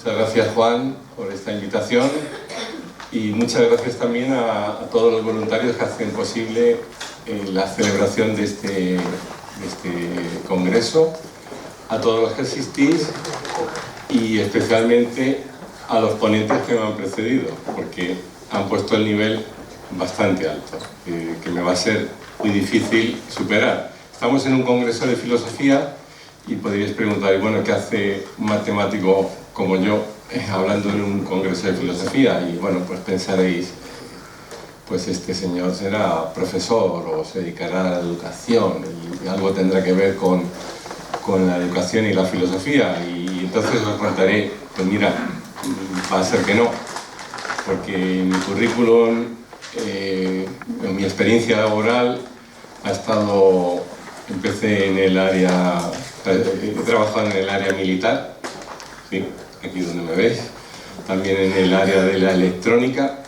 Muchas gracias, Juan, por esta invitación y muchas gracias también a todos los voluntarios que hacen posible la celebración de este congreso, a todos los que asistís y especialmente a los ponentes que me han precedido, porque han puesto el nivel bastante alto, que me va a ser muy difícil superar. Estamos en un congreso de filosofía y podríais preguntar, bueno, ¿qué hace un matemático como yo hablando en un congreso de filosofía? Y bueno, pues pensaréis, pues este señor será profesor o se dedicará a la educación y algo tendrá que ver con la educación y la filosofía. Y entonces os contaré, pues mira, va a ser que no, porque mi currículum, mi experiencia laboral ha estado, empecé en el área, he trabajado en el área militar, sí, aquí donde me veis, también en el área de la electrónica,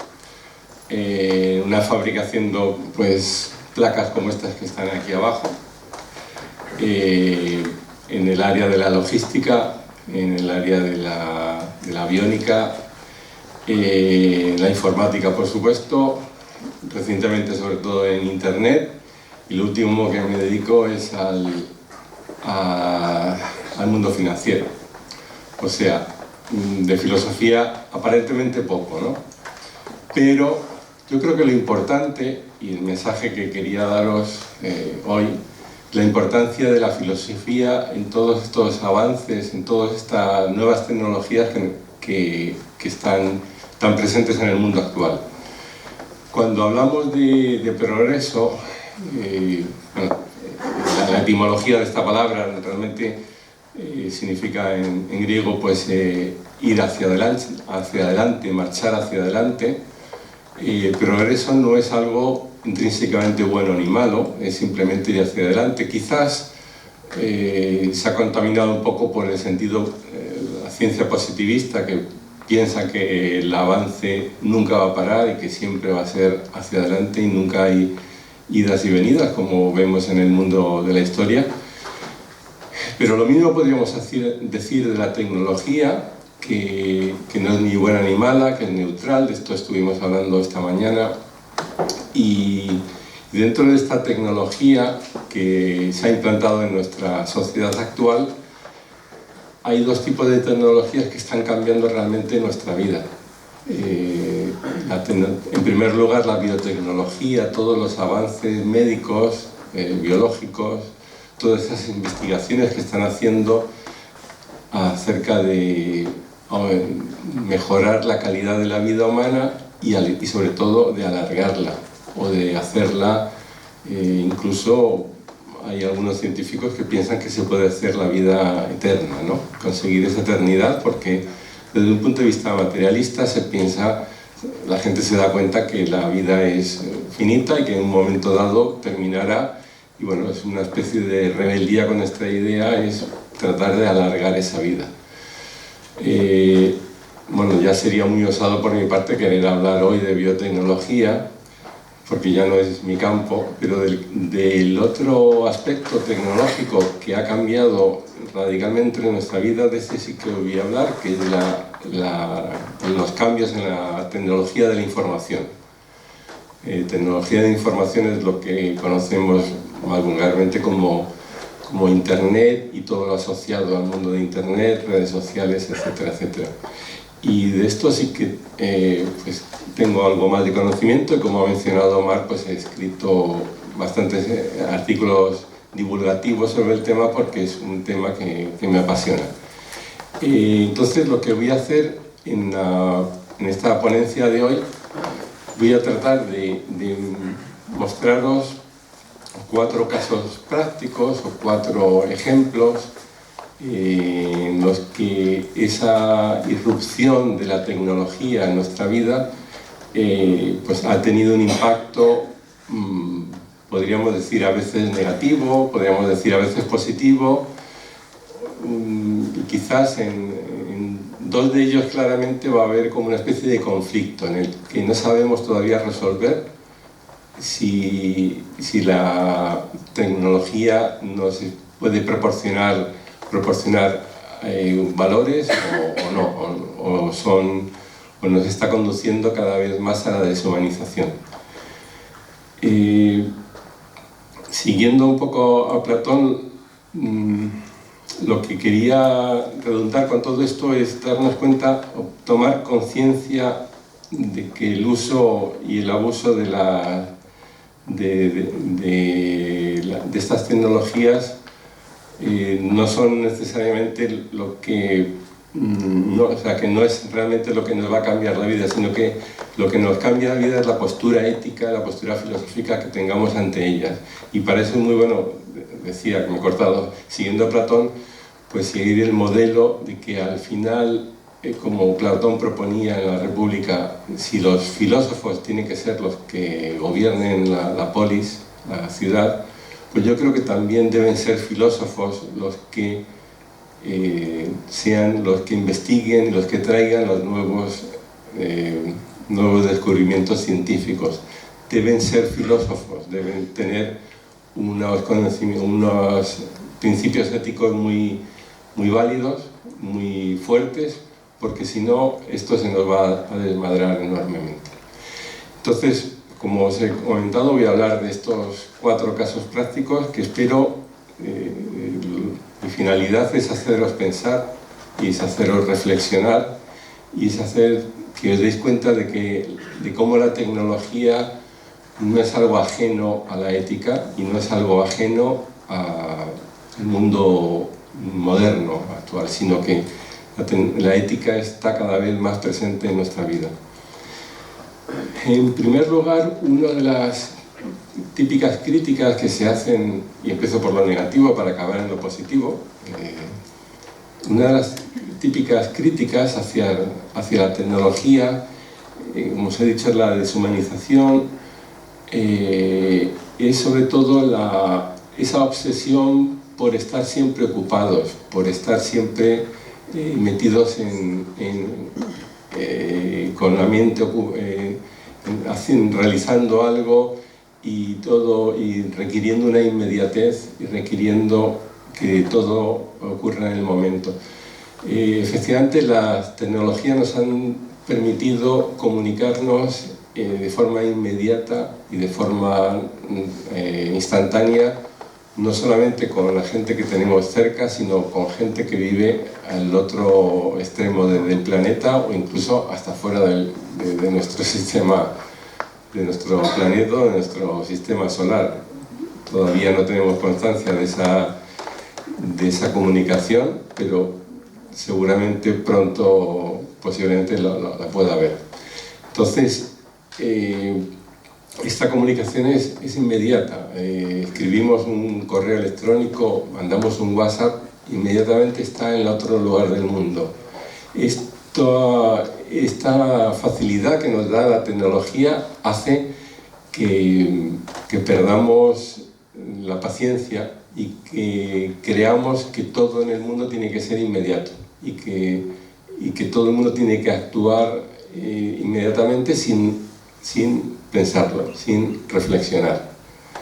una fábrica haciendo pues placas como estas que están aquí abajo, en el área de la logística, en el área de la aviónica, la informática, por supuesto, recientemente sobre todo en internet, y lo último que me dedico es al mundo financiero. O sea, de filosofía aparentemente poco, ¿no? Pero yo creo que lo importante, y el mensaje que quería daros hoy, la importancia de la filosofía en todos estos avances, en todas estas nuevas tecnologías que están tan presentes en el mundo actual. Cuando hablamos de progreso, bueno, la etimología de esta palabra realmente significa en griego pues ir hacia adelante, marchar hacia adelante. Progreso no es algo intrínsecamente bueno ni malo, es simplemente ir hacia adelante. Quizás se ha contaminado un poco por el sentido la ciencia positivista, que piensa que el avance nunca va a parar y que siempre va a ser hacia adelante y nunca hay idas y venidas, como vemos en el mundo de la historia. Pero lo mismo podríamos decir de la tecnología, que no es ni buena ni mala, que es neutral. De esto estuvimos hablando esta mañana. Y dentro de esta tecnología que se ha implantado en nuestra sociedad actual, hay dos tipos de tecnologías que están cambiando realmente nuestra vida. En primer lugar, la biotecnología, todos los avances médicos, biológicos, todas esas investigaciones que están haciendo acerca de mejorar la calidad de la vida humana y sobre todo de alargarla o de hacerla, incluso hay algunos científicos que piensan que se puede hacer la vida eterna, ¿no? Conseguir esa eternidad, porque desde un punto de vista materialista la gente se da cuenta que la vida es finita y que en un momento dado terminará, y bueno, es una especie de rebeldía con esta idea, es tratar de alargar esa vida. Bueno, ya sería muy osado por mi parte querer hablar hoy de biotecnología, porque ya no es mi campo, pero del otro aspecto tecnológico que ha cambiado radicalmente en nuestra vida, de ese sí que voy a hablar, que es los cambios en la tecnología de la información. Tecnología de información es lo que conocemos más vulgarmente como Internet y todo lo asociado al mundo de Internet, redes sociales, etcétera, etcétera. Y de esto sí que pues tengo algo más de conocimiento, y como ha mencionado Omar, pues he escrito bastantes artículos divulgativos sobre el tema, porque es un tema que me apasiona. Entonces lo que voy a hacer en esta ponencia de hoy, voy a tratar de mostraros 4 casos prácticos o 4 ejemplos en los que esa irrupción de la tecnología en nuestra vida pues ha tenido un impacto, podríamos decir a veces negativo, podríamos decir a veces positivo, y quizás en 2 de ellos claramente va a haber como una especie de conflicto en el que no sabemos todavía resolver si la tecnología nos puede proporcionar valores o no, o nos está conduciendo cada vez más a la deshumanización. Siguiendo un poco a Platón, lo que quería redundar con todo esto es darnos cuenta o tomar conciencia de que el uso y el abuso de estas tecnologías no son necesariamente lo que o sea, que no es realmente lo que nos va a cambiar la vida, sino que lo que nos cambia la vida es la postura ética, la postura filosófica que tengamos ante ellas. Y para eso es muy bueno, decía, que me he cortado, siguiendo a Platón, pues seguir el modelo de que al final, como Platón proponía en la República, si los filósofos tienen que ser los que gobiernen la polis, la ciudad, pues yo creo que también deben ser filósofos los que sean los que investiguen, los que traigan los nuevos descubrimientos científicos. Deben ser filósofos, deben tener unos principios éticos muy válidos, muy fuertes, porque si no, esto se nos va a desmadrar enormemente. Entonces, como os he comentado, voy a hablar de estos 4 casos prácticos que espero, mi finalidad es haceros pensar y es haceros reflexionar y es hacer que os deis cuenta de cómo la tecnología no es algo ajeno a la ética y no es algo ajeno al mundo moderno actual, sino que la ética está cada vez más presente en nuestra vida. En primer lugar, una de las típicas críticas que se hacen, y empiezo por lo negativo para acabar en lo positivo, una de las típicas críticas hacia la tecnología, como os he dicho, es la deshumanización, es sobre todo esa obsesión por estar siempre ocupados, por estar siempre metidos con la mente realizando algo y requiriendo una inmediatez y requiriendo que todo ocurra en el momento. Efectivamente, las tecnologías nos han permitido comunicarnos de forma inmediata y de forma instantánea, no solamente con la gente que tenemos cerca, sino con gente que vive al otro extremo del planeta o incluso hasta fuera de nuestro sistema, de nuestro planeta, de nuestro sistema solar. Todavía no tenemos constancia de esa comunicación, pero seguramente pronto, posiblemente la pueda haber. Entonces, esta comunicación es inmediata. Escribimos un correo electrónico, mandamos un WhatsApp, inmediatamente está en el otro lugar del mundo. Esta facilidad que nos da la tecnología hace que perdamos la paciencia y que creamos que todo en el mundo tiene que ser inmediato y que todo el mundo tiene que actuar inmediatamente sin pensarlo, sin reflexionar.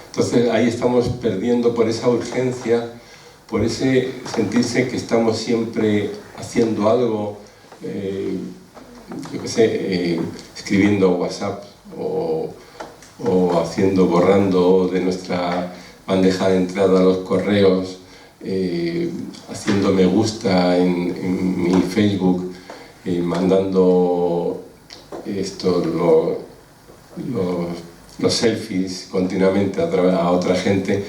Entonces ahí estamos perdiendo por esa urgencia, por ese sentirse que estamos siempre haciendo algo, yo qué sé, escribiendo WhatsApp o borrando de nuestra bandeja de entrada los correos, haciendo me gusta en mi Facebook, mandando los selfies continuamente a otra gente.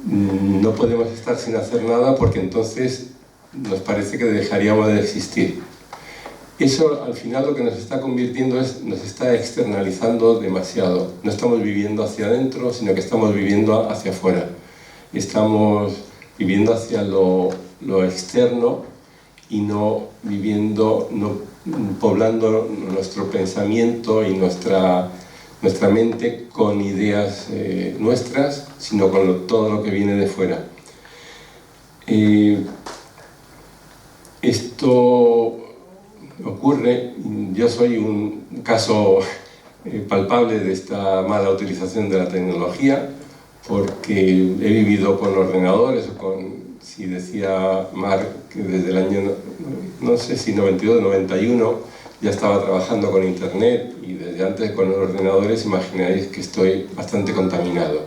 No podemos estar sin hacer nada porque entonces nos parece que dejaríamos de existir. Eso al final lo que nos está convirtiendo nos está externalizando demasiado. No estamos viviendo hacia adentro, sino que estamos viviendo hacia afuera. Estamos viviendo hacia lo externo y no poblando nuestro pensamiento y nuestra mente con ideas nuestras, sino con todo lo que viene de fuera. Esto ocurre, yo soy un caso palpable de esta mala utilización de la tecnología, porque he vivido con ordenadores o con si decía Mark que desde el año, no sé si 92 o 91, ya estaba trabajando con Internet y desde antes con los ordenadores, imaginaréis que estoy bastante contaminado.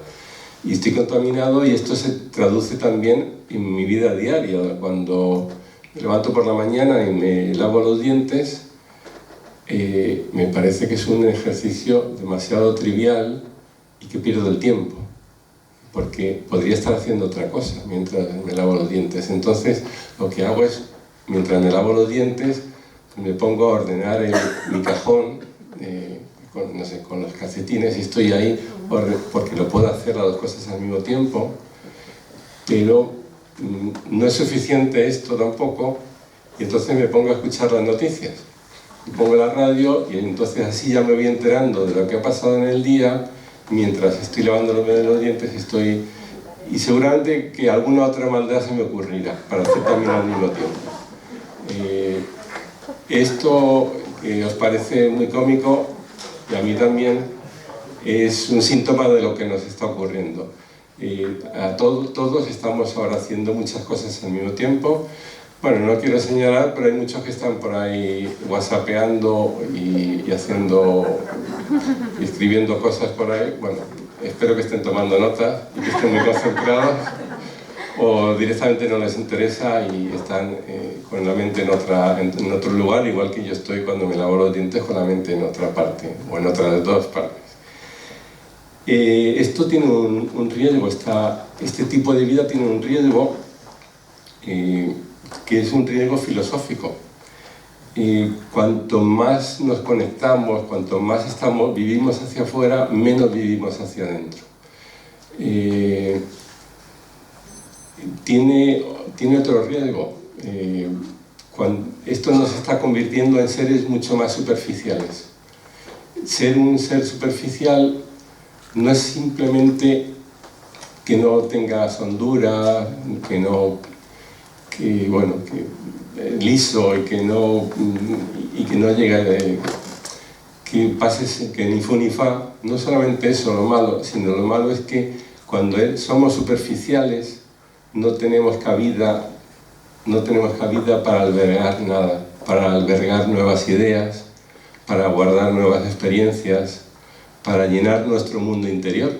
Y estoy contaminado y esto se traduce también en mi vida diaria. Cuando me levanto por la mañana y me lavo los dientes, me parece que es un ejercicio demasiado trivial y que pierdo el tiempo, porque podría estar haciendo otra cosa mientras me lavo los dientes. Entonces, lo que hago es, mientras me lavo los dientes, me pongo a ordenar mi cajón, con, no sé, con los calcetines, y estoy ahí porque lo puedo hacer las dos cosas al mismo tiempo, pero no es suficiente esto tampoco, y entonces me pongo a escuchar las noticias. Y pongo la radio y entonces así ya me voy enterando de lo que ha pasado en el día, mientras estoy lavándome los dientes y seguramente que alguna otra maldad se me ocurrirá para hacer también al mismo tiempo. Esto que os parece muy cómico, y a mí también, es un síntoma de lo que nos está ocurriendo. Todos estamos ahora haciendo muchas cosas al mismo tiempo. Bueno, no quiero señalar, pero hay muchos que están por ahí whatsappeando y escribiendo cosas por ahí. Bueno, espero que estén tomando notas y que estén muy concentrados, o directamente no les interesa y están con la mente en otro lugar, igual que yo estoy cuando me lavo los dientes con la mente en otra parte, o en otras dos partes. Esto tiene un riesgo, este tipo de vida tiene un riesgo que es un riesgo filosófico. Cuanto más nos conectamos, cuanto más vivimos hacia afuera, menos vivimos hacia adentro. Tiene otro riesgo. Esto nos está convirtiendo en seres mucho más superficiales. Ser un ser superficial no es simplemente que no tengas hondura, que liso y que no llegue, que pases, que ni fu ni fa. No solamente eso lo malo, sino lo malo es que cuando somos superficiales no tenemos cabida para albergar nada, para albergar nuevas ideas, para guardar nuevas experiencias, para llenar nuestro mundo interior.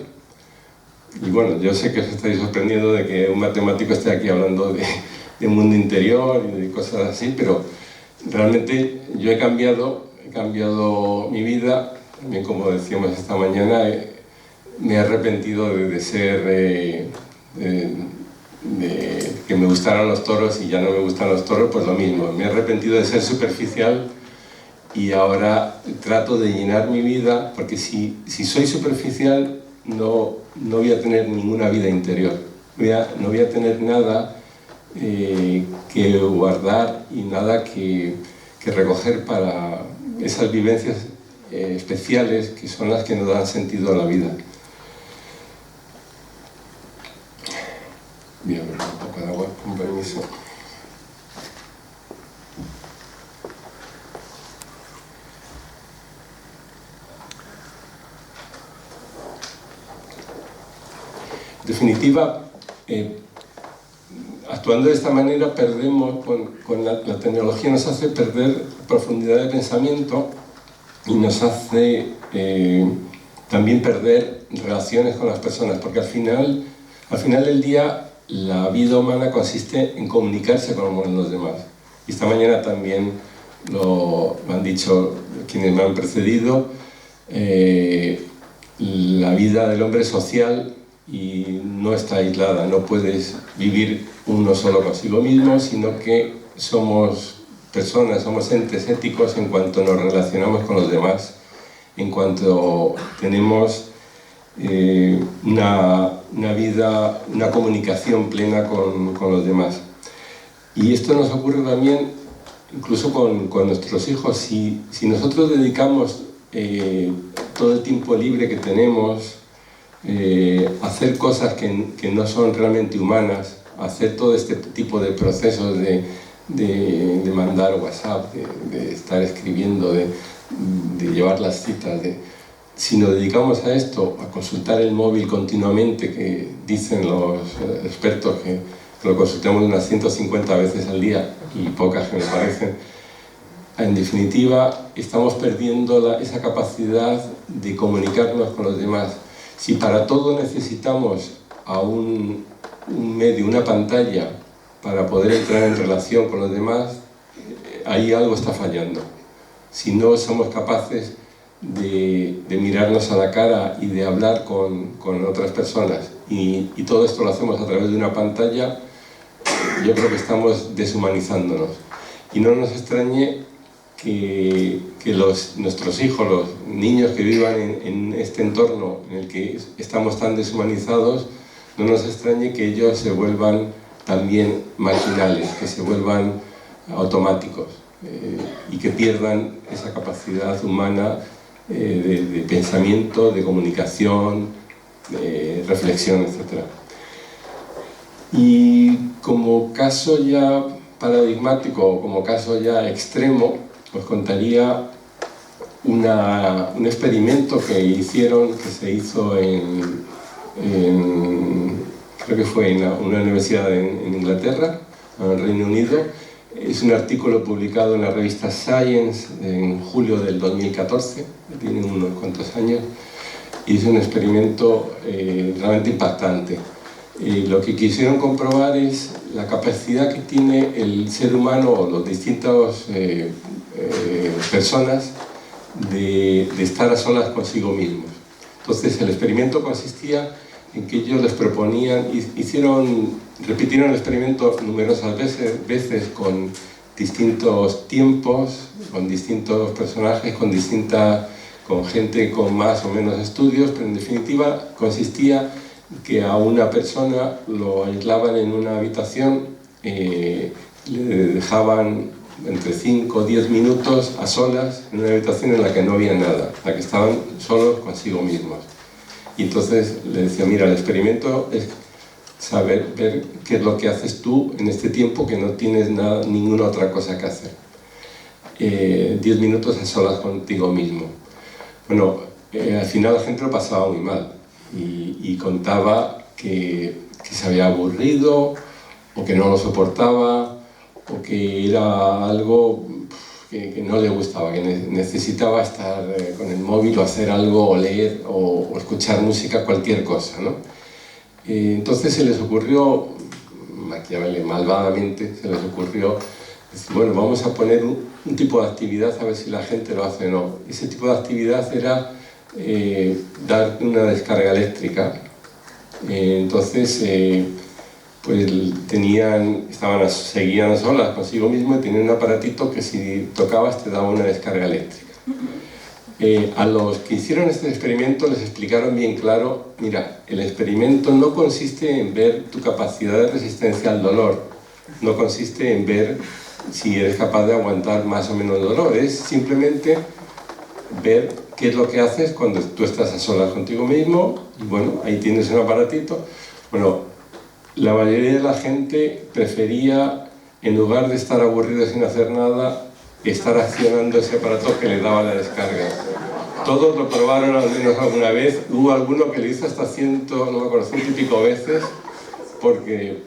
Y bueno, yo sé que os estáis sorprendiendo de que un matemático esté aquí hablando de mundo interior y de cosas así, pero realmente yo he cambiado mi vida, también como decíamos esta mañana, me he arrepentido de que me gustaran los toros y ya no me gustan los toros, pues lo mismo, me he arrepentido de ser superficial y ahora trato de llenar mi vida, porque si soy superficial no voy a tener ninguna vida interior, no voy a tener nada que guardar y nada que recoger para esas vivencias especiales que son las que nos dan sentido a la vida. Voy a beber un poco de agua, con permiso. En definitiva, actuando de esta manera perdemos, con la tecnología nos hace perder profundidad de pensamiento y nos hace también perder relaciones con las personas, porque al final del día la vida humana consiste en comunicarse con los demás. Y esta mañana también lo han dicho quienes me han precedido, la vida del hombre es social y no está aislada, no puedes vivir uno solo consigo mismo, sino que somos personas, somos entes éticos en cuanto nos relacionamos con los demás, en cuanto tenemos una vida, una comunicación plena con los demás. Y esto nos ocurre también incluso con nuestros hijos. Si nosotros dedicamos todo el tiempo libre que tenemos a hacer cosas que no son realmente humanas, a hacer todo este tipo de procesos de mandar WhatsApp, de estar escribiendo, de llevar las citas, si nos dedicamos a esto, a consultar el móvil continuamente, que dicen los expertos que que lo consultemos unas 150 veces al día, y pocas que me parecen, en definitiva, estamos perdiendo esa capacidad de comunicarnos con los demás. Si para todo necesitamos a un medio, una pantalla, para poder entrar en relación con los demás, ahí algo está fallando. Si no somos capaces de mirarnos a la cara y de hablar con otras personas, y todo esto lo hacemos a través de una pantalla, yo creo que estamos deshumanizándonos. Y no nos extrañe que nuestros hijos, los niños que vivan en este entorno en el que estamos tan deshumanizados, no nos extrañe que ellos se vuelvan también maquinales, que se vuelvan automáticos, y que pierdan esa capacidad humana de pensamiento, de comunicación, de reflexión, etc. Y como caso ya paradigmático, como caso ya extremo, os contaría un experimento que se hizo creo que fue en una universidad en Inglaterra, en el Reino Unido. Es un artículo publicado en la revista Science en julio del 2014, tiene unos cuantos años, y es un experimento realmente impactante. Lo que quisieron comprobar es la capacidad que tiene el ser humano, o las distintas personas, de estar a solas consigo mismos. Entonces el experimento consistía en que ellos les proponían, repitieron el experimento numerosas veces con distintos tiempos, con distintos personajes, con gente con más o menos estudios, pero en definitiva consistía que a una persona lo aislaban en una habitación, le dejaban entre 5 o 10 minutos a solas en una habitación en la que no había nada, en la que estaban solos consigo mismos. Y entonces le decía, mira, el experimento es ver qué es lo que haces tú en este tiempo que no tienes ninguna otra cosa que hacer. 10 minutos a solas contigo mismo. Bueno, al final la gente lo pasaba muy mal y contaba que se había aburrido, o que no lo soportaba, o que era algo que no le gustaba, que necesitaba estar con el móvil, o hacer algo, o leer, o escuchar música, cualquier cosa, ¿no? Entonces se les ocurrió, malvadamente, se les ocurrió decir, bueno, vamos a poner un tipo de actividad a ver si la gente lo hace o no. Ese tipo de actividad era dar una descarga eléctrica. Entonces, pues seguían solas consigo mismo y tenían un aparatito que si tocabas te daba una descarga eléctrica. A los que hicieron este experimento les explicaron bien claro, mira, el experimento no consiste en ver tu capacidad de resistencia al dolor, no consiste en ver si eres capaz de aguantar más o menos dolor, es simplemente ver qué es lo que haces cuando tú estás a solas contigo mismo, y bueno, ahí tienes un aparatito. Bueno, la mayoría de la gente prefería, en lugar de estar aburrido sin hacer nada, estar accionando ese aparato que le daba la descarga. Todos lo probaron al menos alguna vez, hubo alguno que lo hizo hasta 100 y pico veces porque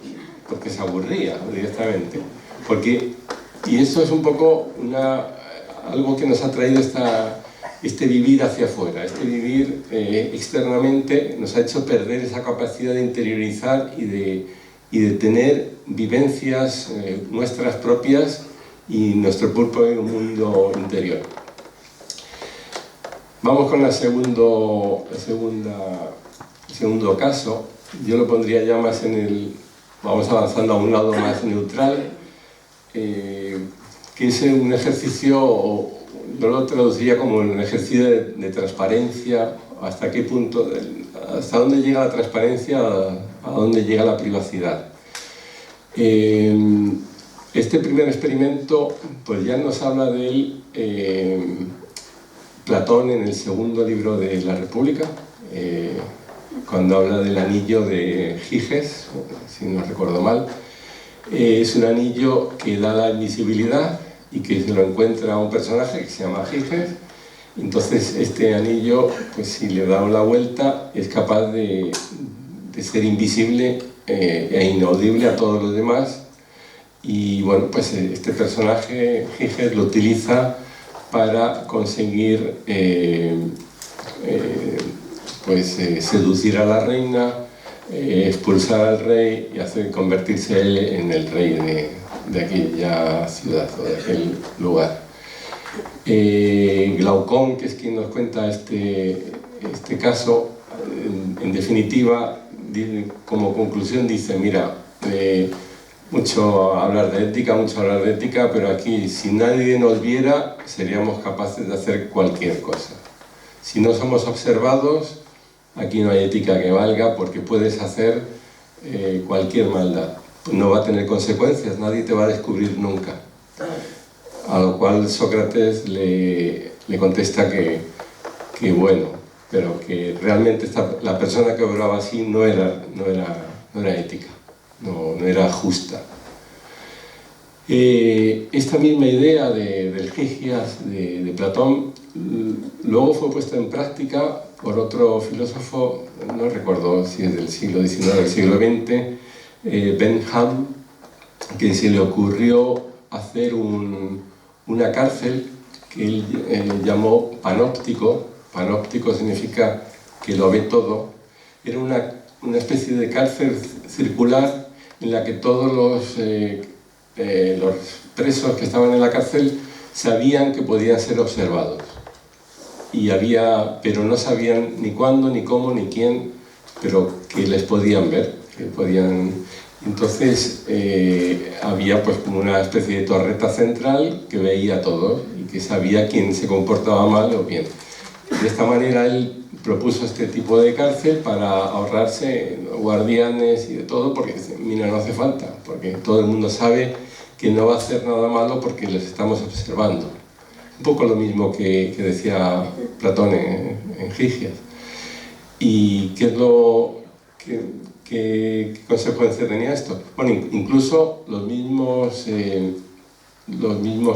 se aburría directamente. Y eso es un poco algo que nos ha traído este vivir hacia afuera, este vivir externamente, nos ha hecho perder esa capacidad de interiorizar y de tener vivencias nuestras propias y nuestro propio mundo interior. Vamos con el segundo caso. Yo lo pondría ya más vamos avanzando a un lado más neutral, que es un ejercicio, yo lo traduciría como un ejercicio de transparencia. ¿Hasta qué punto? ¿Hasta dónde llega la transparencia? ¿A dónde llega la privacidad? Este primer experimento, pues ya nos habla de él Platón en el segundo libro de la República, cuando habla del anillo de Giges, si no recuerdo mal. Es un anillo que da la invisibilidad y que se lo encuentra un personaje que se llama Giges. Entonces este anillo, pues si le da la vuelta, es capaz de ser invisible e inaudible a todos los demás. Y bueno, pues este personaje, Giges, lo utiliza para conseguir seducir a la reina, expulsar al rey y hacer convertirse él en el rey de aquella ciudad o de aquel lugar. Glaucón, que es quien nos cuenta este caso, en definitiva, como conclusión dice, mira, mucho hablar de ética, pero aquí si nadie nos viera seríamos capaces de hacer cualquier cosa. Si no somos observados, aquí no hay ética que valga, porque puedes hacer cualquier maldad. No va a tener consecuencias, nadie te va a descubrir nunca. A lo cual Sócrates le contesta que bueno, pero que realmente la persona que obraba así no era ética, no era justa. Esta misma idea del Gigias de Platón luego fue puesta en práctica por otro filósofo, no recuerdo si es del siglo XIX o del siglo XX, Bentham, que se le ocurrió hacer una cárcel que él llamó panóptico. Panóptico significa que lo ve todo. Era una especie de cárcel circular en la que todos los presos que estaban en la cárcel sabían que podían ser observados. Pero no sabían ni cuándo, ni cómo, ni quién, pero que les podían ver, que podían. Entonces había pues como una especie de torreta central que veía a todos y que sabía quién se comportaba mal o bien. De esta manera él propuso este tipo de cárcel para ahorrarse guardianes y de todo, porque mira, no hace falta, porque todo el mundo sabe que no va a hacer nada malo porque les estamos observando. Un poco lo mismo que decía Platón en Gigias. ¿Y qué consecuencia tenía esto? Bueno, incluso los mismos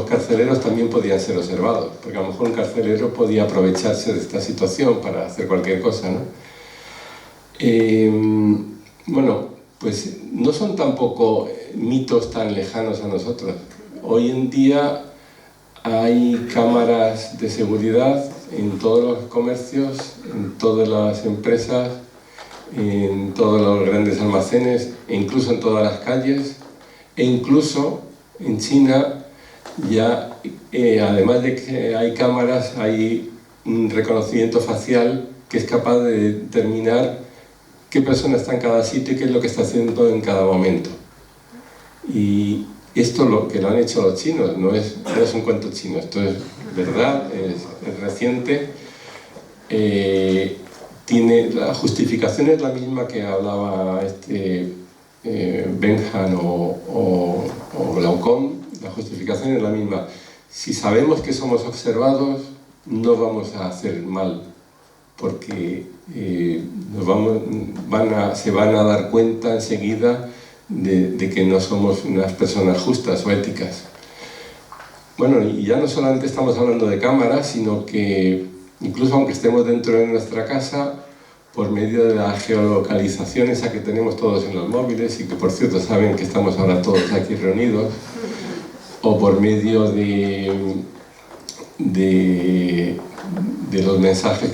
carceleros también podían ser observados, porque a lo mejor un carcelero podía aprovecharse de esta situación para hacer cualquier cosa, ¿no? Bueno, pues no son tampoco mitos tan lejanos a nosotros. Hoy en día hay cámaras de seguridad en todos los comercios, en todas las empresas, en todos los grandes almacenes, e incluso en todas las calles, e incluso en China ya, además de que hay cámaras, hay un reconocimiento facial que es capaz de determinar qué persona está en cada sitio y qué es lo que está haciendo en cada momento. Y esto lo han hecho los chinos, no es un cuento chino, esto es verdad, es reciente. La justificación es la misma que hablaba Bentham o Glaucón. La justificación es la misma. Si sabemos que somos observados, no vamos a hacer mal, porque se van a dar cuenta enseguida de que no somos unas personas justas o éticas. Bueno, y ya no solamente estamos hablando de cámaras, sino que incluso aunque estemos dentro de nuestra casa, por medio de la geolocalización esa que tenemos todos en los móviles, y que por cierto saben que estamos ahora todos aquí reunidos, o por medio de los mensajes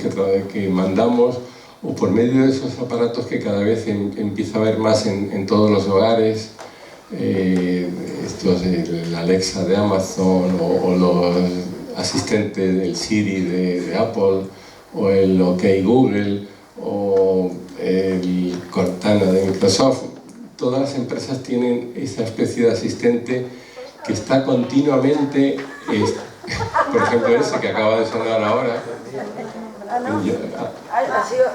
que mandamos, o por medio de esos aparatos que cada vez empieza a haber más en todos los hogares, el Alexa de Amazon, o los asistentes del Siri de Apple, o el OK Google, o el Cortana de Microsoft. Todas las empresas tienen esa especie de asistente que está continuamente, por ejemplo ese que acaba de sonar ahora.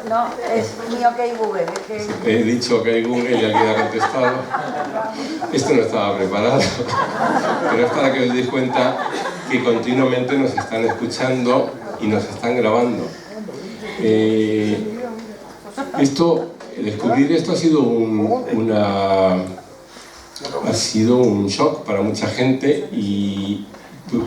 No, es mi OK Google. He dicho OK Google y alguien ha contestado. Esto no estaba preparado, pero es para que os deis cuenta que continuamente nos están escuchando y nos están grabando. Descubrir esto ha sido un shock para mucha gente,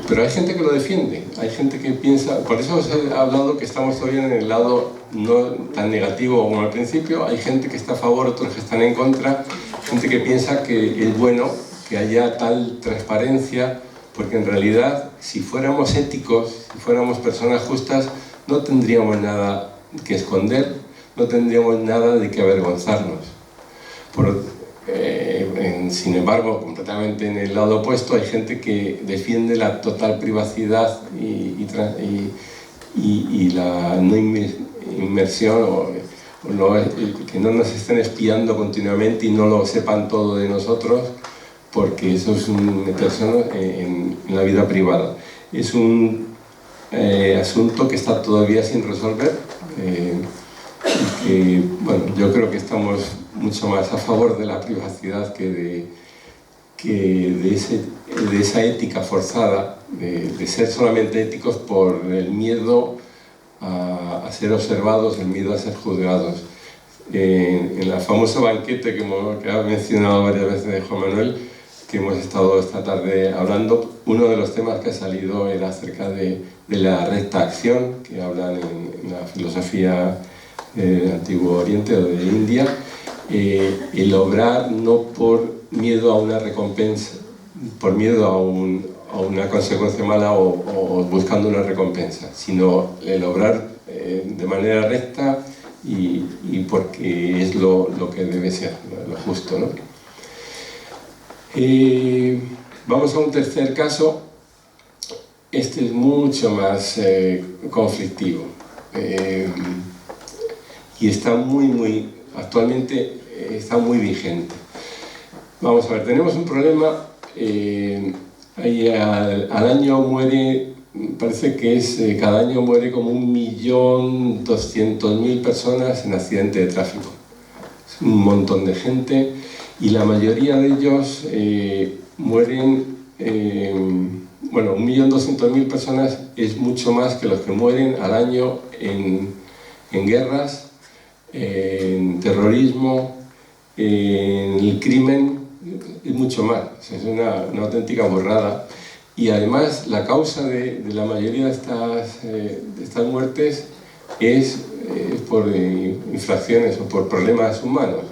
pero hay gente que lo defiende, hay gente que piensa, por eso os he hablado que estamos todavía en el lado no tan negativo como al principio. Hay gente que está a favor, otros que están en contra, gente que piensa que es bueno que haya tal transparencia, porque en realidad, si fuéramos éticos, si fuéramos personas justas, no tendríamos nada que esconder, no tendríamos nada de que avergonzarnos. Sin embargo, completamente en el lado opuesto, hay gente que defiende la total privacidad y la no inmersión, que no nos estén espiando continuamente y no lo sepan todo de nosotros, porque eso es meterse en la vida privada. Es un asunto que está todavía sin resolver, y que, bueno, yo creo que estamos mucho más a favor de la privacidad que de esa ética forzada, de ser solamente éticos por el miedo a ser observados, el miedo a ser juzgados. En la famosa banquete que ha mencionado varias veces Juan Manuel, que hemos estado esta tarde hablando, uno de los temas que ha salido era acerca de la recta acción, que hablan en la filosofía del Antiguo Oriente o de India, el obrar no por miedo a una recompensa, por miedo a una consecuencia mala o buscando una recompensa, sino el obrar de manera recta y porque es lo que debe ser, lo justo, ¿no? Vamos a un tercer caso. Este es mucho más conflictivo y está actualmente está muy vigente. Vamos a ver, tenemos un problema. Al año muere, parece que cada año muere como 1.200.000 personas en accidente de tráfico. Es un montón de gente y la mayoría de ellos mueren. Bueno, 1.200.000 personas es mucho más que los que mueren al año en guerras, en terrorismo, en el crimen, es mucho más. O sea, es una auténtica borrada. Y además la causa de la mayoría de estas muertes es por infracciones o por problemas humanos.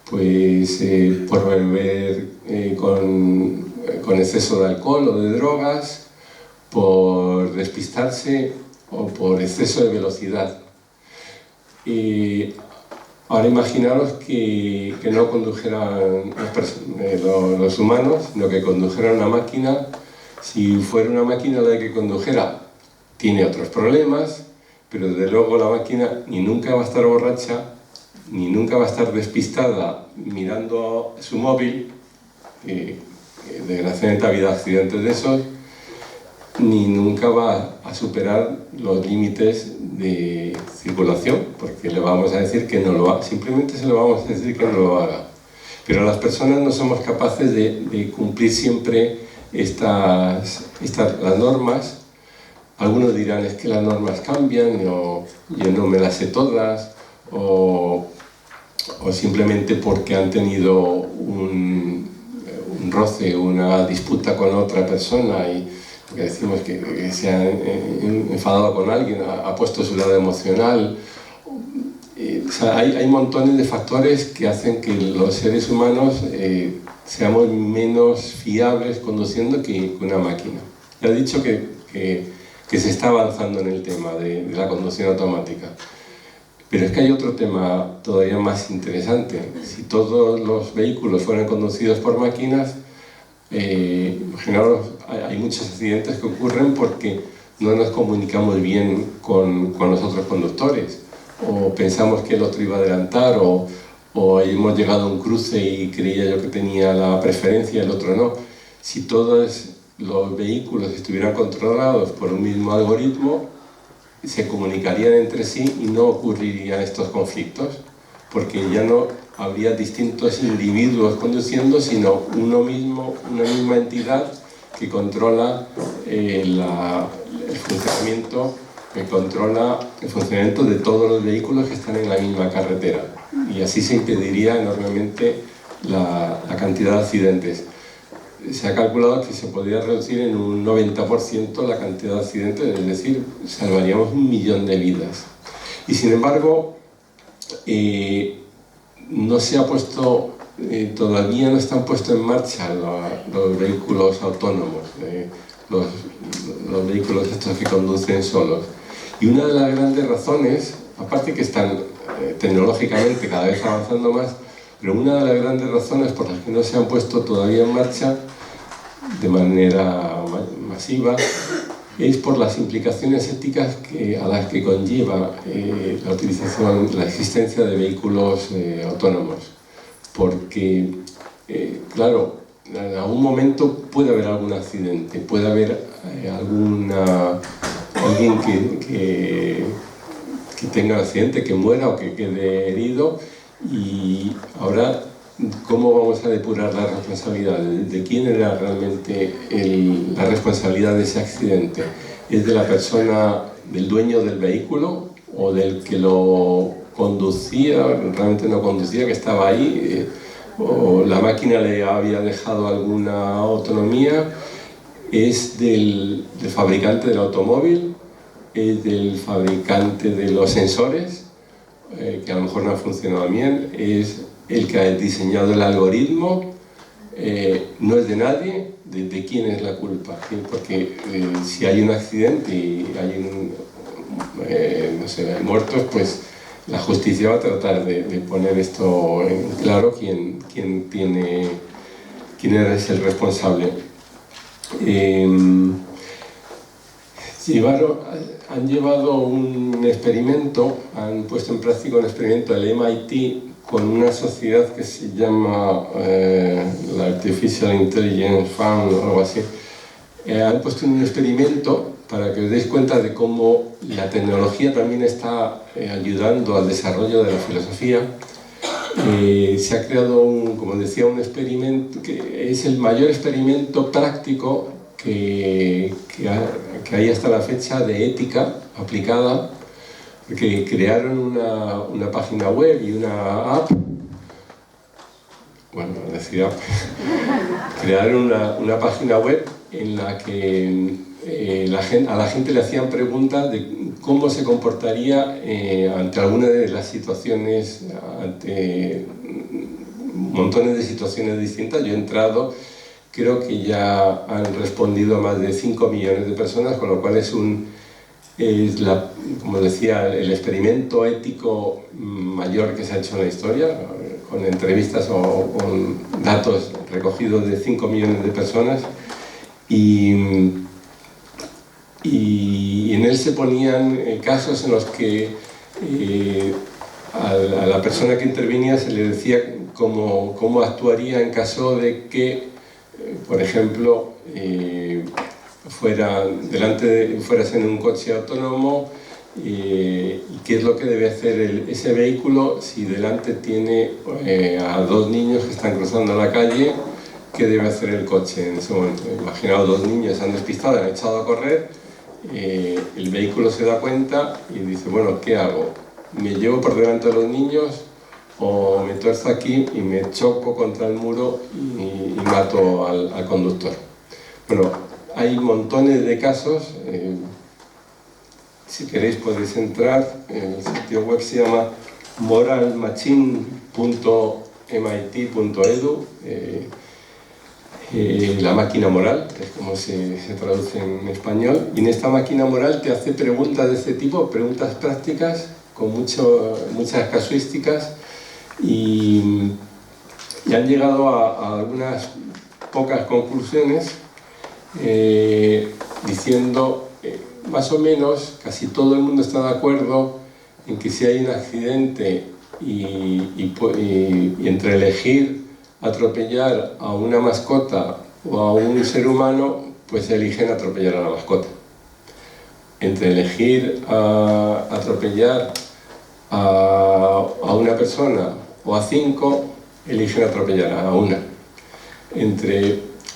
Por beber con exceso de alcohol o de drogas, por despistarse o por exceso de velocidad. Ahora imaginaros que no condujeran los humanos, sino que condujeran una máquina. Si fuera una máquina la que condujera, tiene otros problemas, pero desde luego la máquina ni nunca va a estar borracha, ni nunca va a estar despistada mirando su móvil, desgraciadamente ha habido accidentes de esos, ni nunca va a superar los límites de circulación, porque le vamos a decir que no lo haga, simplemente se lo vamos a decir que no lo haga. Pero las personas no somos capaces de cumplir siempre las normas. Algunos dirán, es que las normas cambian, yo no me las sé todas, o simplemente porque han tenido un roce, una disputa con otra persona y que decimos que se ha enfadado con alguien, ha puesto su lado emocional. O sea, hay montones de factores que hacen que los seres humanos seamos menos fiables conduciendo que una máquina. Ya he dicho que se está avanzando en el tema de la conducción automática. Pero es que hay otro tema todavía más interesante. Si todos los vehículos fueran conducidos por máquinas, imaginaos, hay muchos accidentes que ocurren porque no nos comunicamos bien con los otros conductores, o pensamos que el otro iba a adelantar, o hemos llegado a un cruce y creía yo que tenía la preferencia y el otro no. Si todos los vehículos estuvieran controlados por un mismo algoritmo, se comunicarían entre sí y no ocurrirían estos conflictos, porque ya no habría distintos individuos conduciendo, sino una misma entidad que controla el funcionamiento de todos los vehículos que están en la misma carretera. Y así se impediría enormemente la cantidad de accidentes. Se ha calculado que se podría reducir en un 90% la cantidad de accidentes, es decir, salvaríamos 1 millón de vidas. Y sin embargo, no se ha puesto, todavía no están puestos en marcha los vehículos autónomos, los vehículos estos que conducen solos. Y una de las grandes razones, aparte que están tecnológicamente cada vez avanzando más, pero una de las grandes razones por las que no se han puesto todavía en marcha de manera masiva es por las implicaciones éticas a las que conlleva la utilización, la existencia de vehículos autónomos. Porque, claro, en algún momento puede haber algún accidente, puede haber alguien que tenga un accidente, que muera o que quede herido, y ahora, ¿cómo vamos a depurar la responsabilidad? ¿De quién era realmente la responsabilidad de ese accidente? ¿Es de la persona, del dueño del vehículo o del que lo conducía, realmente no conducía, que estaba ahí? ¿O la máquina le había dejado alguna autonomía? ¿Es del fabricante del automóvil? ¿Es del fabricante de los sensores, que a lo mejor no ha funcionado bien? ¿Es el que ha diseñado el algoritmo? No es de nadie. ¿De quién es la culpa? ¿Sí? Porque si hay un accidente y hay no sé, hay muertos, pues la justicia va a tratar de poner esto en claro, quién es el responsable. Han llevado un experimento, han puesto en práctica un experimento del MIT con una sociedad que se llama la Artificial Intelligence Fund o algo así. Han puesto un experimento para que os deis cuenta de cómo la tecnología también está ayudando al desarrollo de la filosofía. Se ha creado, como decía, un experimento que es el mayor experimento práctico que hay hasta la fecha de ética aplicada, porque crearon una página web y una app. Bueno, decía, crearon una página web en la que a la gente le hacían preguntas de cómo se comportaría ante alguna de las situaciones, ante montones de situaciones distintas. Yo he entrado, creo que ya han respondido más de 5 millones de personas, con lo cual es como decía, el experimento ético mayor que se ha hecho en la historia, con entrevistas o con datos recogidos de 5 millones de personas, y en él se ponían casos en los que a la persona que intervenía se le decía cómo actuaría en caso de que, por ejemplo, fueras en un coche autónomo, y qué es lo que debe hacer ese vehículo si delante tiene a 2 niños que están cruzando la calle. ¿Qué debe hacer el coche en ese momento? Imaginaos, 2 niños se han despistado, han echado a correr, el vehículo se da cuenta y dice, bueno, ¿qué hago? ¿Me llevo por delante a los niños o me tuerzo aquí y me choco contra el muro y mato al conductor? Bueno, hay montones de casos. Si queréis podéis entrar, el sitio web se llama moralmachine.mit.edu, la máquina moral, es como se traduce en español, y en esta máquina moral te hace preguntas de este tipo, preguntas prácticas, con muchas casuísticas, y han llegado a algunas pocas conclusiones, diciendo, más o menos, casi todo el mundo está de acuerdo en que si hay un accidente y entre elegir atropellar a una mascota o a un ser humano, pues eligen atropellar a la mascota. Entre elegir atropellar a una persona o a 5, eligen atropellar a una.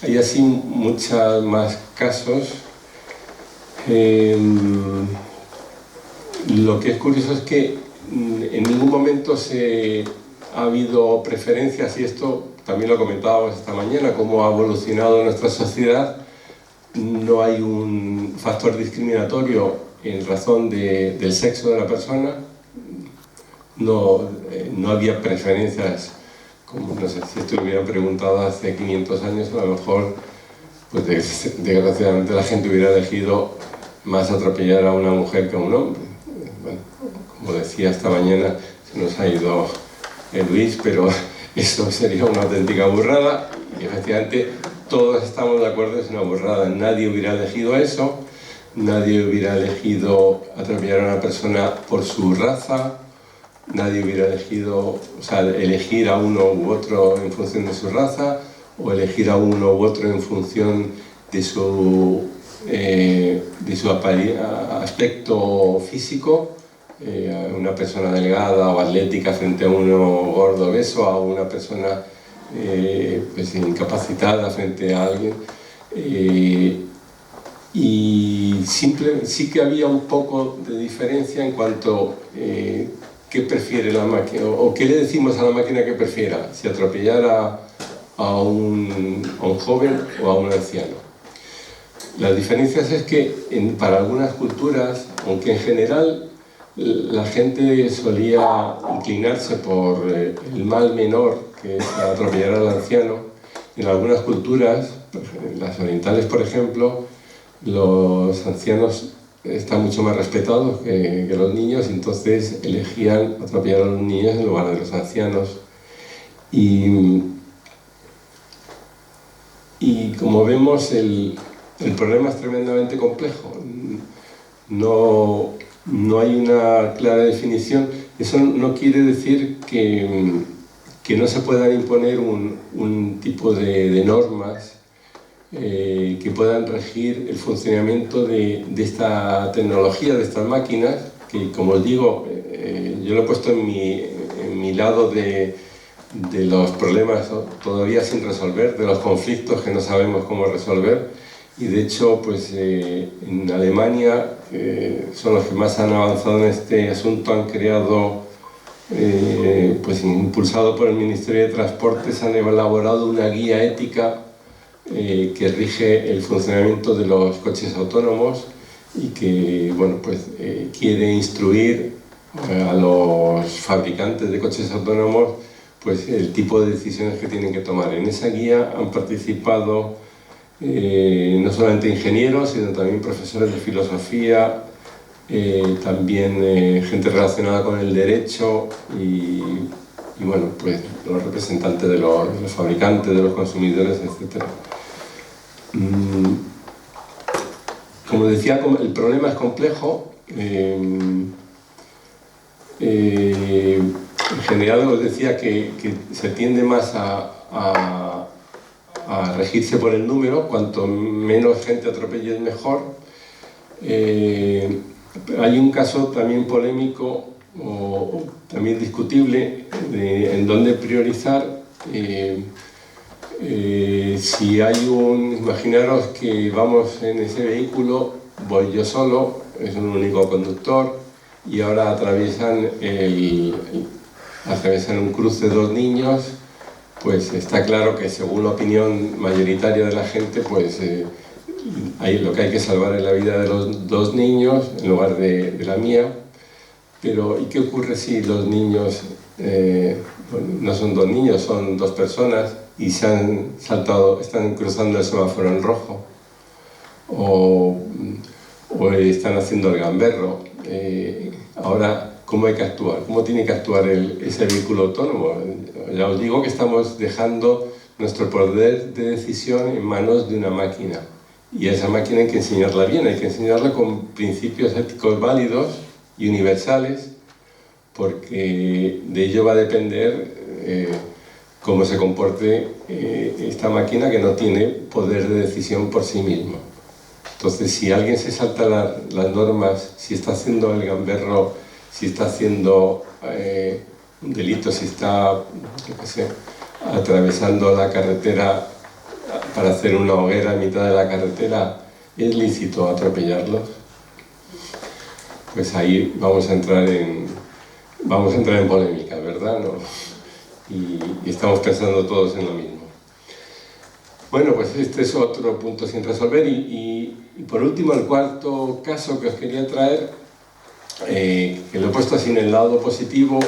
Hay así muchos más casos. Lo que es curioso es que en ningún momento ha habido preferencias, y esto también lo comentábamos esta mañana, cómo ha evolucionado nuestra sociedad. No hay un factor discriminatorio en razón del sexo de la persona, no había preferencias, como no sé, si esto lo hubieran preguntado hace 500 años, a lo mejor, pues desgraciadamente la gente hubiera elegido más atropellar a una mujer que a un hombre. Bueno, como decía esta mañana, se nos ha ido Luis, pero eso sería una auténtica burrada, y efectivamente todos estamos de acuerdo, es una burrada. Nadie hubiera elegido eso, nadie hubiera elegido atropellar a una persona por su raza, nadie hubiera elegido, o sea, elegir a uno u otro en función de su raza, o elegir a uno u otro en función de su aspecto físico, una persona delgada o atlética frente a uno gordo obeso, a una persona pues incapacitada frente a alguien. Y sí que había un poco de diferencia en cuanto qué prefiere la máquina, o qué le decimos a la máquina que prefiera, si atropellar a un joven o a un anciano. Las diferencias es que para algunas culturas, aunque en general la gente solía inclinarse por el mal menor, que es atropellar al anciano, en algunas culturas, las orientales por ejemplo, los ancianos están mucho más respetados que los niños, entonces elegían atropellar a los niños en lugar de los ancianos. Y como vemos, el problema es tremendamente complejo. No hay una clara definición. Eso no quiere decir que no se puedan imponer un tipo de normas que puedan regir el funcionamiento de esta tecnología, de estas máquinas, que, como os digo, yo lo he puesto en mi lado de los problemas todavía sin resolver, de los conflictos que no sabemos cómo resolver. Y de hecho, pues en Alemania son los que más han avanzado en este asunto, han creado, pues impulsado por el Ministerio de Transportes, han elaborado una guía ética que rige el funcionamiento de los coches autónomos y que, bueno, pues quiere instruir a los fabricantes de coches autónomos pues el tipo de decisiones que tienen que tomar. En esa guía han participado no solamente ingenieros, sino también profesores de filosofía, también gente relacionada con el derecho y bueno, pues los representantes de los fabricantes, de los consumidores, etc. Como decía, el problema es complejo. En general os decía que se tiende más a regirse por el número, cuanto menos gente atropelle es mejor. Hay un caso también polémico o también discutible en donde priorizar. Si hay imaginaros que vamos en ese vehículo, voy yo solo, es un único conductor, y ahora atraviesan un cruce dos niños, pues está claro que según la opinión mayoritaria de la gente, pues lo que hay que salvar es la vida de los dos niños en lugar de la mía. Pero ¿y qué ocurre si los niños no son dos niños, son dos personas y están cruzando el semáforo en rojo? O están haciendo el gamberro. Ahora, ¿cómo hay que actuar? ¿Cómo tiene que actuar ese vehículo autónomo? Ya os digo que estamos dejando nuestro poder de decisión en manos de una máquina. Y a esa máquina hay que enseñarla bien, hay que enseñarla con principios éticos válidos y universales, porque de ello va a depender cómo se comporte esta máquina que no tiene poder de decisión por sí misma. Entonces, si alguien se salta las normas, si está haciendo el gamberro, si está haciendo un delito, si está, yo qué sé, atravesando la carretera para hacer una hoguera en mitad de la carretera, ¿es lícito atropellarlos? Pues ahí vamos a entrar en polémica, ¿verdad? ¿No? Y estamos pensando todos en lo mismo. Bueno, pues este es otro punto sin resolver. Y por último, el cuarto caso que os quería traer, que lo he puesto así en el lado positivo,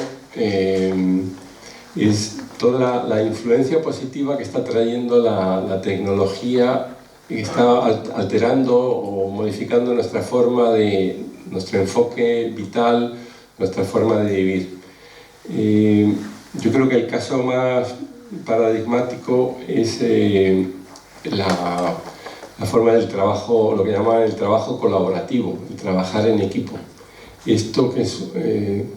es toda la influencia positiva que está trayendo la tecnología, que está alterando o modificando nuestra forma de, nuestro enfoque vital, nuestra forma de vivir. Yo creo que el caso más paradigmático es la forma del trabajo, lo que llaman el trabajo colaborativo, el trabajar en equipo. Esto que es,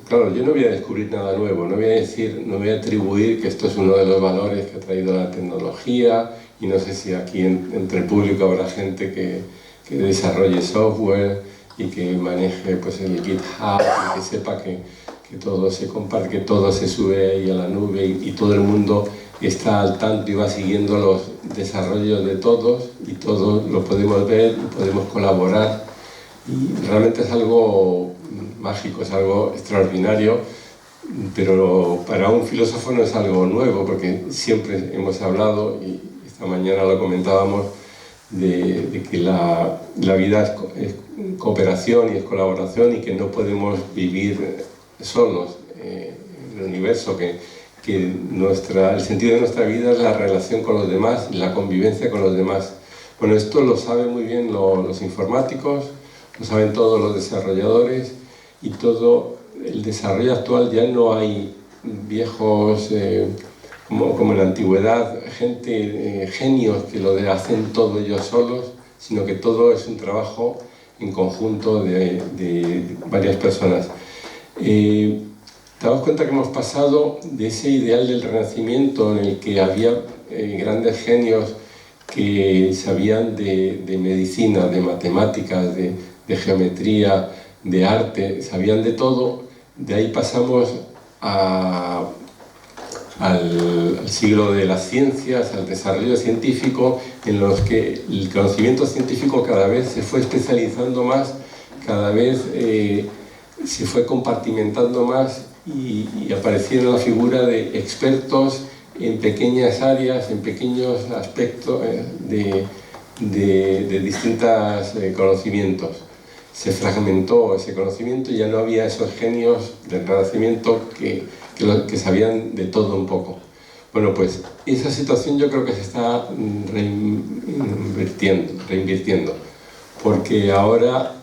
claro, yo no voy a descubrir nada nuevo, no voy a decir, no voy a atribuir que esto es uno de los valores que ha traído la tecnología, y no sé si aquí entre el público habrá gente que desarrolle software y que maneje pues, el GitHub, y que sepa que todo se comparte, que todo se sube ahí a la nube y todo el mundo está al tanto y va siguiendo los desarrollos de todos, y todos lo podemos ver y podemos colaborar, y realmente es algo mágico, es algo extraordinario, pero para un filósofo no es algo nuevo, porque siempre hemos hablado, y esta mañana lo comentábamos, de que la vida es cooperación y es colaboración, y que no podemos vivir solos en el universo, que el sentido de nuestra vida es la relación con los demás, la convivencia con los demás. Bueno, esto lo saben muy bien los informáticos, lo saben todos los desarrolladores, y todo el desarrollo actual ya no hay viejos, como en la antigüedad, genios que hacen todo ellos solos, sino que todo es un trabajo en conjunto de varias personas. Damos cuenta que hemos pasado de ese ideal del Renacimiento en el que había grandes genios que sabían de medicina, de matemáticas, de geometría, de arte, sabían de todo. De ahí pasamos al siglo de las ciencias, al desarrollo científico, en los que el conocimiento científico cada vez se fue especializando más, cada vez se fue compartimentando más, y aparecieron la figura de expertos en pequeñas áreas, en pequeños aspectos de distintos conocimientos. Se fragmentó ese conocimiento y ya no había esos genios del Renacimiento que sabían de todo un poco. Bueno, pues esa situación yo creo que se está reinvirtiendo, porque ahora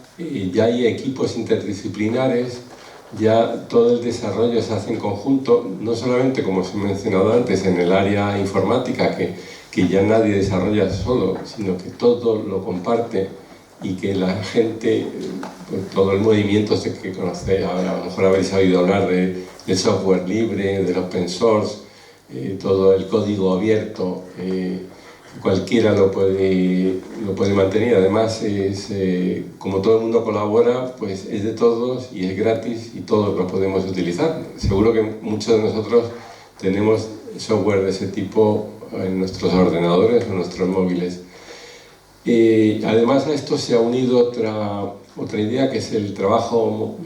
ya hay equipos interdisciplinares, ya todo el desarrollo se hace en conjunto, no solamente, como os he mencionado antes, en el área informática, que ya nadie desarrolla solo, sino que todo lo comparte, y que la gente, pues, todo el movimiento que conocéis, a lo mejor habéis oído hablar del software libre, del open source, todo el código abierto, cualquiera lo puede mantener. Además, como todo el mundo colabora, pues es de todos y es gratis y todos lo podemos utilizar. Seguro que muchos de nosotros tenemos software de ese tipo en nuestros ordenadores o en nuestros móviles. Además a esto se ha unido otra idea, que es el trabajo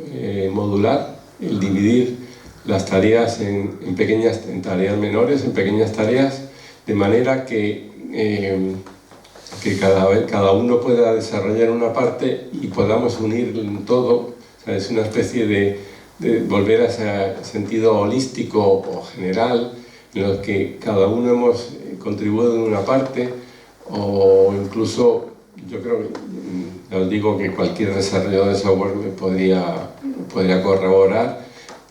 modular, el dividir las tareas en tareas menores, en pequeñas tareas, de manera que cada uno pueda desarrollar una parte y podamos unir todo. O sea, es una especie de volver a ese sentido holístico o general, en los que cada uno hemos contribuido en una parte, o incluso, yo creo que, ya os digo que cualquier desarrollador de software me podría corroborar.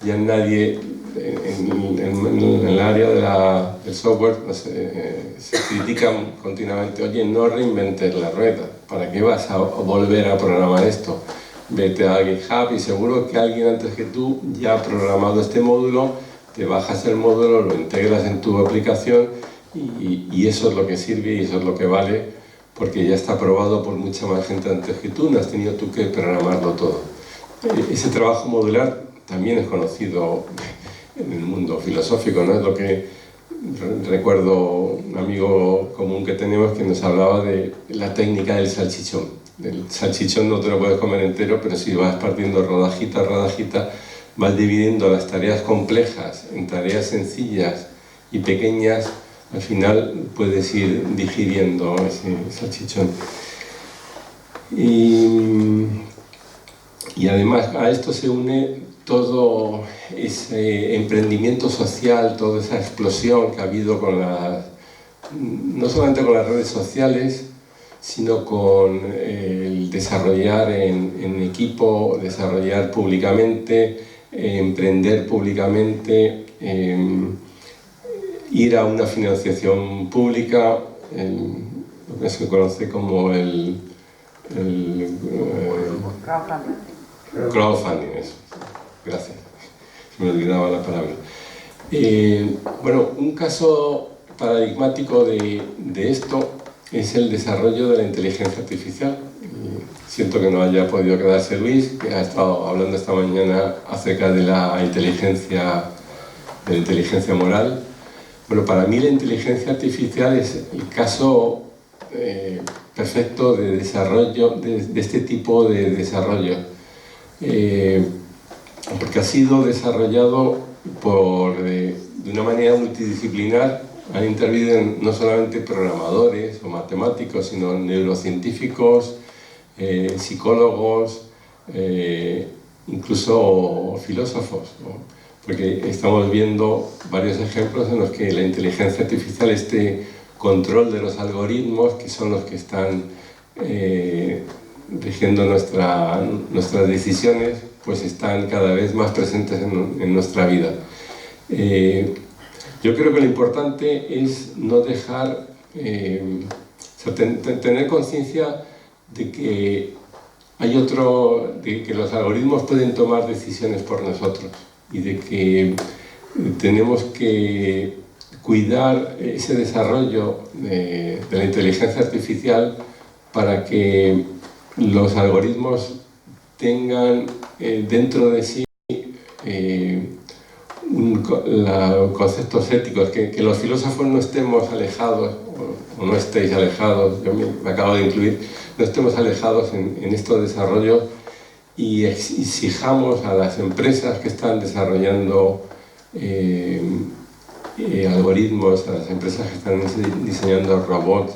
Ya nadie en el área del software se critican continuamente: oye, no reinventes la rueda, ¿para qué vas a volver a programar esto? Vete a GitHub y seguro que alguien antes que tú ya ha programado este módulo, te bajas el módulo, lo integras en tu aplicación, y eso es lo que sirve y eso es lo que vale, porque ya está aprobado por mucha más gente antes que tú, no has tenido tú que programarlo todo. Ese trabajo modular también es conocido en el mundo filosófico, ¿no? Es lo que recuerdo un amigo común que tenemos que nos hablaba de la técnica del salchichón. El salchichón no te lo puedes comer entero, pero si vas partiendo rodajita a rodajita, vas dividiendo las tareas complejas en tareas sencillas y pequeñas, al final puedes ir digiriendo ese salchichón. Y además a esto se une todo ese emprendimiento social, toda esa explosión que ha habido con no solamente con las redes sociales, sino con el desarrollar en equipo, desarrollar públicamente, emprender públicamente, ir a una financiación pública, lo que se conoce como el crowdfunding, eso. Gracias, se me olvidaba la palabra. Bueno, un caso paradigmático de esto es el desarrollo de la inteligencia artificial. Siento que no haya podido quedarse Luis, que ha estado hablando esta mañana acerca de la inteligencia moral. Bueno, para mí la inteligencia artificial es el caso perfecto de desarrollo, de este tipo de desarrollo. Porque ha sido desarrollado de una manera multidisciplinar. Han intervenido no solamente programadores o matemáticos, sino neurocientíficos, psicólogos, incluso filósofos, ¿no? Porque estamos viendo varios ejemplos en los que la inteligencia artificial, este control de los algoritmos, que son los que están rigiendo nuestras decisiones, pues están cada vez más presentes en nuestra vida. Yo creo que lo importante es no dejar, tener conciencia de que de que los algoritmos pueden tomar decisiones por nosotros y de que tenemos que cuidar ese desarrollo de la inteligencia artificial para que los algoritmos tengan dentro de sí conceptos éticos, que los filósofos no estemos alejados, o no estéis alejados, yo me acabo de incluir, no estemos alejados en estos desarrollos y exijamos a las empresas que están desarrollando algoritmos, a las empresas que están diseñando robots,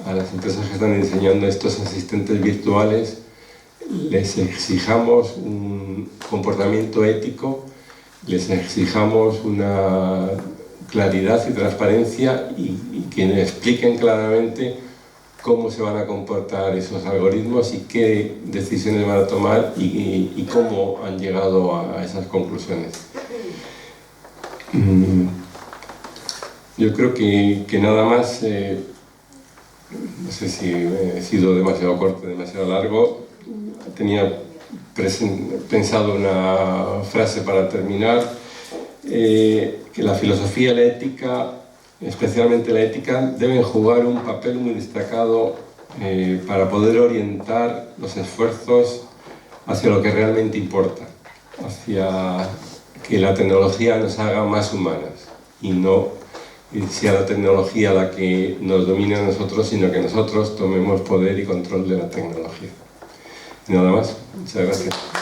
a las empresas que están diseñando estos asistentes virtuales, les exijamos un comportamiento ético, les exijamos una claridad y transparencia y que nos expliquen claramente cómo se van a comportar esos algoritmos y qué decisiones van a tomar y cómo han llegado a esas conclusiones. Yo creo que nada más, no sé si he sido demasiado corto, demasiado largo. Tenía pensado una frase para terminar, que la filosofía y la ética, especialmente la ética, deben jugar un papel muy destacado para poder orientar los esfuerzos hacia lo que realmente importa, hacia que la tecnología nos haga más humanas y no sea la tecnología la que nos domine a nosotros, sino que nosotros tomemos poder y control de la tecnología. Y nada más. Muchas gracias.